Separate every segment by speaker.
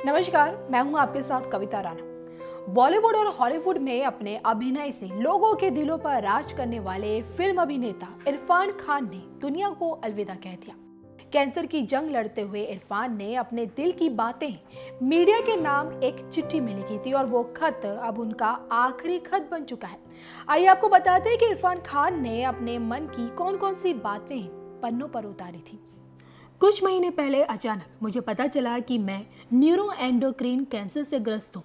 Speaker 1: नमस्कार, मैं हूं आपके साथ कविता राणा। बॉलीवुड और हॉलीवुड में अपने अभिनय से लोगों के दिलों पर राज करने वाले फिल्म अभिनेता इरफान खान ने दुनिया को अलविदा कह दिया। कैंसर की जंग लड़ते हुए इरफान ने अपने दिल की बातें मीडिया के नाम एक चिट्ठी में लिखी थी और वो खत अब उनका आखिरी खत बन चुका है। आइए आपको बताते हैं कि इरफान खान ने अपने मन की कौन कौन सी बातें पन्नों पर उतारी थी। कुछ महीने पहले अचानक मुझे पता चला कि मैं न्यूरोएंडोक्राइन कैंसर से ग्रस्त हूँ।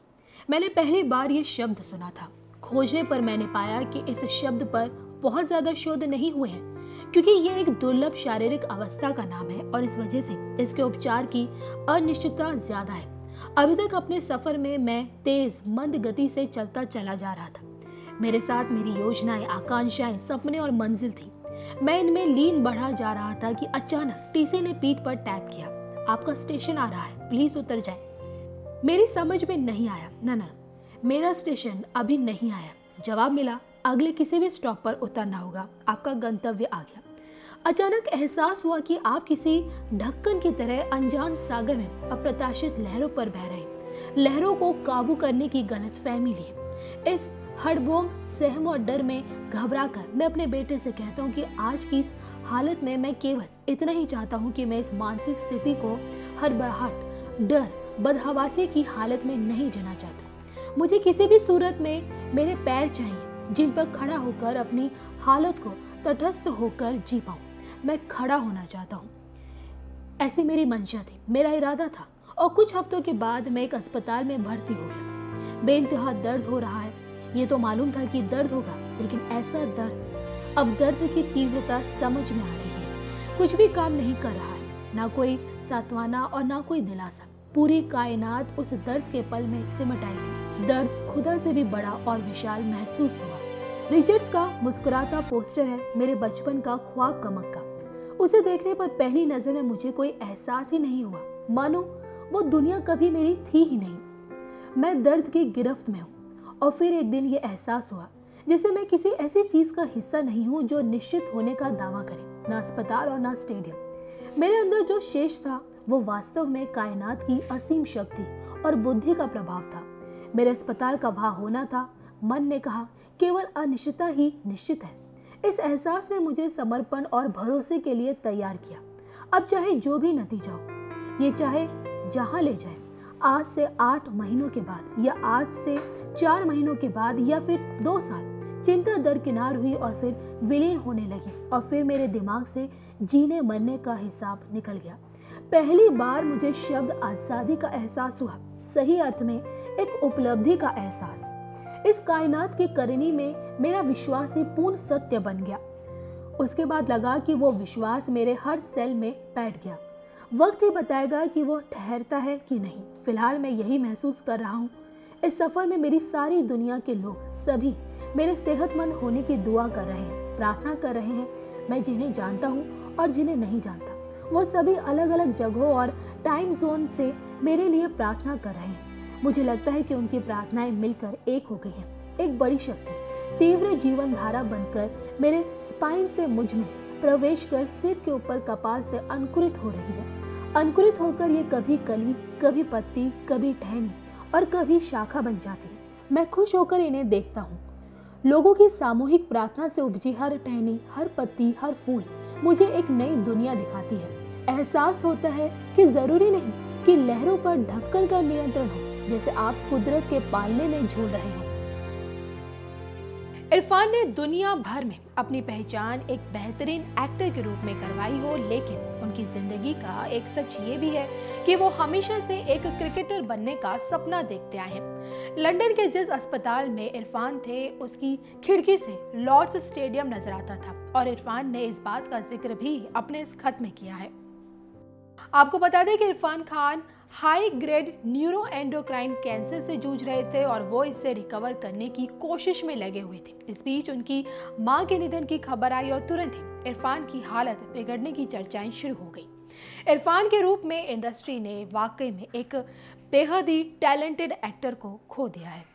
Speaker 1: मैंने पहली बार ये शब्द सुना था। खोजने पर मैंने पाया कि इस शब्द पर बहुत ज़्यादा शोध नहीं हुए हैं, क्योंकि ये एक दुर्लभ शारीरिक अवस्था का नाम है और इस वजह से इसके उपचार की अनिश्चितता ज़्यादा है। अभी तक अपने सफ़र में मैं तेज मंद गति से चलता चला जा रहा था। मेरे साथ मेरी योजनाएं, आकांक्षाएं, सपने और मंजिल थी। मैं इनमें लीन बढ़ा जा रहा था कि अचानक टीसी ने पीठ पर टैप किया। आपका स्टेशन आ रहा है, प्लीज उतर जाए। मेरी समझ में नहीं आया। ना, मेरा स्टेशन अभी नहीं आया। जवाब मिला, अगले किसी भी स्टॉप पर उतरना होगा, आपका गंतव्य आ गया। अचानक एहसास हुआ कि आप किसी ढक्कन की तरह अनजान सागर में अप्रत्याशित लहरों पर बह रहे। लहरों को काबू करने की गलतफहमी लिए इस हड़बोंग सहम और डर में घबराकर मैं अपने बेटे से कहता हूँ कि आज की इस हालत में मैं केवल इतना ही चाहता हूँ कि मैं इस मानसिक स्थिति को हड़बड़ाहट, डर, बदहवासी की हालत में नहीं जीना चाहता। मुझे किसी भी सूरत में मेरे पैर चाहिए जिन पर खड़ा होकर अपनी हालत को तटस्थ होकर जी पाऊँ। मैं खड़ा होना चाहता हूँ, ऐसी मेरी मंशा थी, मेरा इरादा था। और कुछ हफ्तों के बाद मैं एक अस्पताल में भर्ती हो गया। बेइंतहा दर्द हो रहा है, ये तो मालूम था कि दर्द होगा, लेकिन ऐसा दर्द, अब दर्द की तीव्रता समझ में आ रही है। कुछ भी काम नहीं कर रहा है, ना कोई सांत्वना और ना कोई दिलासा। पूरी कायनात उस दर्द के पल में सिमट आई थी। दर्द खुदा से भी बड़ा और विशाल महसूस हुआ। रिचर्ड्स का मुस्कुराता पोस्टर है मेरे बचपन का ख्वाब का मक्का। उसे देखने पर पहली नजर में मुझे कोई एहसास ही नहीं हुआ, मानो वो दुनिया कभी मेरी थी ही नहीं। मैं दर्द की गिरफ्त में हूँ। और फिर एक दिन ये एहसास हुआ जैसे मैं किसी ऐसी चीज का हिस्सा नहीं हूँ जो निश्चित होने का दावा करे। ना अस्पताल और ना स्टेडियम। मेरे अंदर जो शेष था वो वास्तव में कायनात की असीम शक्ति और बुद्धि का प्रभाव था। मेरे अस्पताल का वहां होना था। मन ने कहा, केवल अनिश्चितता ही निश्चित है। इस एहसास ने मुझे समर्पण और भरोसे के लिए तैयार किया। अब चाहे जो भी नतीजा हो, ये चाहे जहां ले जाए, आज से 8 महीनों के बाद या आज से 4 महीनों के बाद या फिर 2 साल, चिंता दरकिनार हुई और फिर विलीन होने लगी। और फिर मेरे दिमाग से जीने मरने का हिसाब निकल गया। पहली बार मुझे शब्द आजादी का एहसास हुआ, सही अर्थ में एक उपलब्धि का एहसास। इस कायनात की करनी में मेरा विश्वास ही पूर्ण सत्य बन गया। उसके बाद लगा कि वो विश्वास मेरे हर सेल में बैठ गया। वक्त ही बताएगा कि वो ठहरता है कि नहीं। फिलहाल मैं यही महसूस कर रहा हूँ। इस सफर में मेरी सारी दुनिया के लोग सभी मेरे सेहतमंद होने की दुआ कर रहे हैं, प्रार्थना कर रहे हैं। मैं जिन्हें जानता हूँ और जिन्हें नहीं जानता, वो सभी अलग अलग जगहों और टाइम जोन से मेरे लिए प्रार्थना कर रहे हैं। मुझे लगता है कि उनकी प्रार्थनाएं मिलकर एक हो गई हैं। एक बड़ी शक्ति तीव्र जीवन धारा बनकर मेरे स्पाइन से मुझ में प्रवेश कर सिर के ऊपर कपाल से अंकुरित हो रही है। अंकुरित होकर ये कभी कली, कभी पत्ती, कभी टहनी और कभी शाखा बन जाती है। मैं खुश होकर इन्हें देखता हूँ। लोगों की सामूहिक प्रार्थना से उपजी हर टहनी, हर पत्ती, हर फूल मुझे एक नई दुनिया दिखाती है। एहसास होता है कि जरूरी नहीं कि लहरों पर ढक्कन का नियंत्रण हो, जैसे आप कुदरत के पालने में झूल रहे हो। इरफान ने दुनिया भर में अपनी पहचान एक बेहतरीन एक्टर के रूप में करवाई हो, लेकिन उनकी जिंदगी का एक सच ये भी है कि वो हमेशा से एक क्रिकेटर बनने का सपना देखते आए हैं। लंदन के जिस अस्पताल में इरफान थे, उसकी खिड़की से लॉर्ड्स स्टेडियम नजर आता था और इरफान ने इस बात का जिक्र भी अपने इस खत में किया है। आपको बता दें कि Irfan Khan high grade neuroendocrine cancer से जूझ रहे थे और वो इससे रिकवर करने की कोशिश में लगे हुए थे। इस बीच उनकी मां के निधन की खबर आई और तुरंत ही इरफान की हालत बिगड़ने की चर्चाएं शुरू हो गई। इरफान के रूप में इंडस्ट्री ने वाकई में एक बेहद ही टैलेंटेड एक्टर को खो दिया है।